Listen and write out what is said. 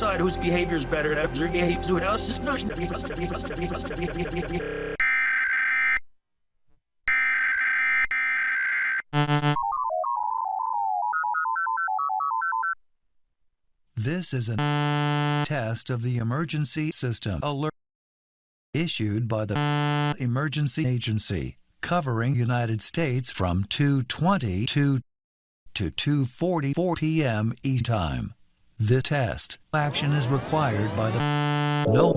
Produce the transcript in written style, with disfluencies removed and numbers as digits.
decide whose behavior is better. This is a test of the emergency system alert issued by the Emergency Agency, covering United States from 2:20 to 2:44 p.m. East Time. This test action is required by the no.